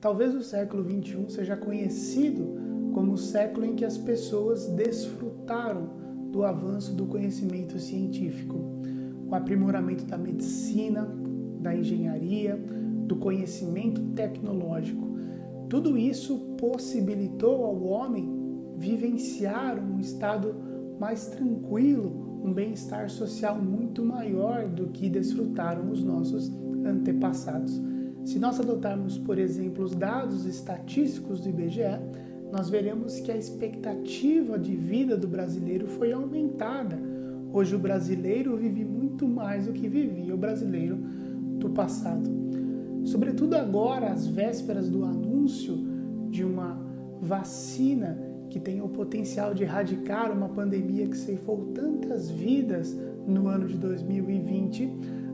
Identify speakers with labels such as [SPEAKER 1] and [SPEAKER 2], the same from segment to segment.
[SPEAKER 1] Talvez o século XXI seja conhecido como o século em que as pessoas desfrutaram do avanço do conhecimento científico, o aprimoramento da medicina, da engenharia, do conhecimento tecnológico. Tudo isso possibilitou ao homem vivenciar um estado mais tranquilo, um bem-estar social muito maior do que desfrutaram os nossos antepassados. Se nós adotarmos, por exemplo, os dados estatísticos do IBGE, nós veremos que a expectativa de vida do brasileiro foi aumentada. Hoje o brasileiro vive muito mais do que vivia o brasileiro do passado. Sobretudo agora, às vésperas do anúncio de uma vacina que tem o potencial de erradicar uma pandemia que ceifou tantas vidas no ano de 2020,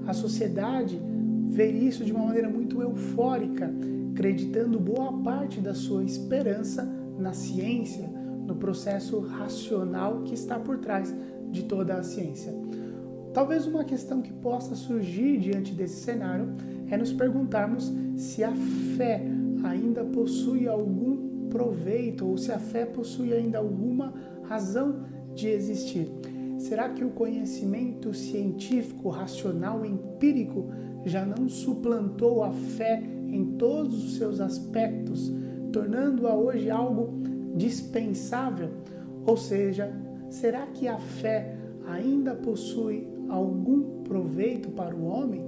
[SPEAKER 1] a sociedade vê isso de uma maneira muito eufórica, acreditando boa parte da sua esperança na ciência, no processo racional que está por trás de toda a ciência. Talvez uma questão que possa surgir diante desse cenário é nos perguntarmos se a fé ainda possui algum proveito ou se a fé possui ainda alguma razão de existir. Será que o conhecimento científico, racional, empírico já não suplantou a fé em todos os seus aspectos, tornando-a hoje algo dispensável? Ou seja, será que a fé ainda possui algum proveito para o homem?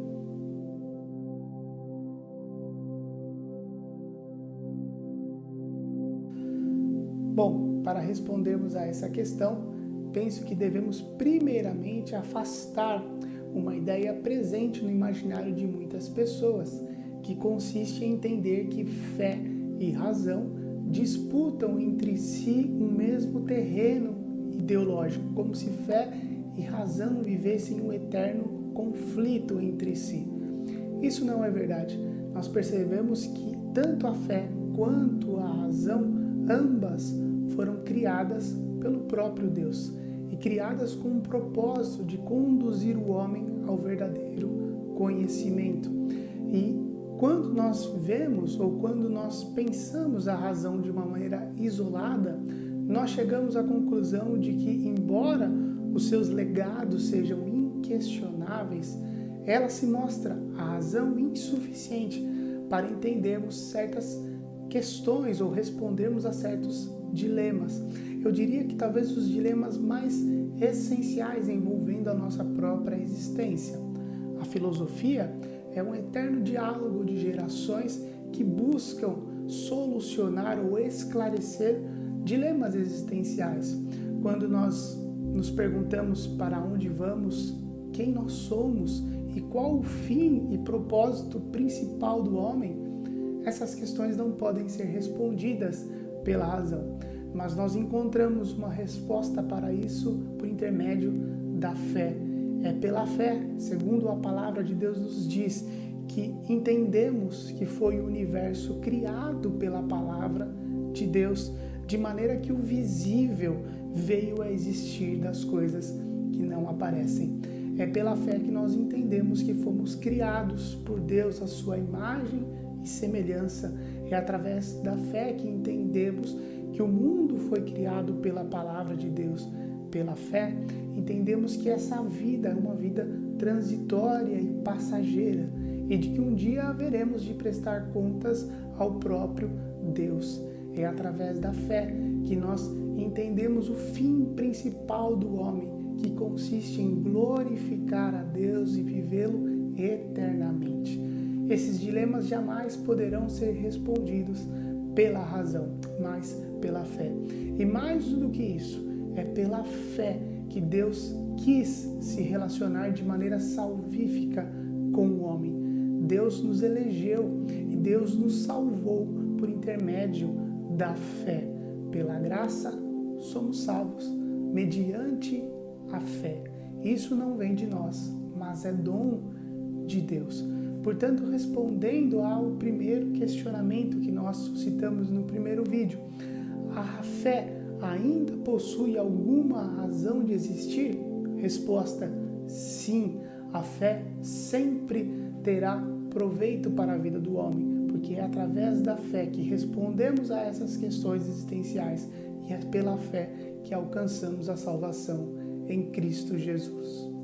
[SPEAKER 1] Bom, para respondermos a essa questão, penso que devemos primeiramente afastar uma ideia presente no imaginário de muitas pessoas, que consiste em entender que fé e razão disputam entre si um mesmo terreno ideológico, como se fé e razão vivessem um eterno conflito entre si. Isso não é verdade. Nós percebemos que tanto a fé quanto a razão, ambas foram criadas pelo próprio Deus e criadas com o propósito de conduzir o homem ao verdadeiro conhecimento. E quando nós vemos ou quando nós pensamos a razão de uma maneira isolada, nós chegamos à conclusão de que, embora os seus legados sejam inquestionáveis, ela se mostra a razão insuficiente para entendermos certas questões ou respondermos a certos dilemas. Eu diria que talvez os dilemas mais essenciais envolvendo a nossa própria existência. A filosofia é um eterno diálogo de gerações que buscam solucionar ou esclarecer dilemas existenciais. Quando nós nos perguntamos para onde vamos, quem nós somos e qual o fim e propósito principal do homem, essas questões não podem ser respondidas pela razão, mas nós encontramos uma resposta para isso por intermédio da fé. É pela fé, segundo a palavra de Deus nos diz, que entendemos que foi o universo criado pela palavra de Deus, de maneira que o visível veio a existir das coisas que não aparecem. É pela fé que nós entendemos que fomos criados por Deus à sua imagem e semelhança. É através da fé que entendemos que o mundo foi criado pela palavra de Deus. Pela fé, entendemos que essa vida é uma vida transitória e passageira e de que um dia haveremos de prestar contas ao próprio Deus. É através da fé que nós entendemos o fim principal do homem, que consiste em glorificar a Deus e vivê-lo eternamente. Esses dilemas jamais poderão ser respondidos pela razão, mas pela fé. E mais do que isso, é pela fé que Deus quis se relacionar de maneira salvífica com o homem. Deus nos elegeu e Deus nos salvou por intermédio da fé. Pela graça, somos salvos, mediante a fé. Isso não vem de nós, mas é dom de Deus. Portanto, respondendo ao primeiro questionamento que nós suscitamos no primeiro vídeo, a fé ainda possui alguma razão de existir? Resposta: sim, a fé sempre terá proveito para a vida do homem, porque porque é através da fé que respondemos a essas questões existenciais e é pela fé que alcançamos a salvação em Cristo Jesus.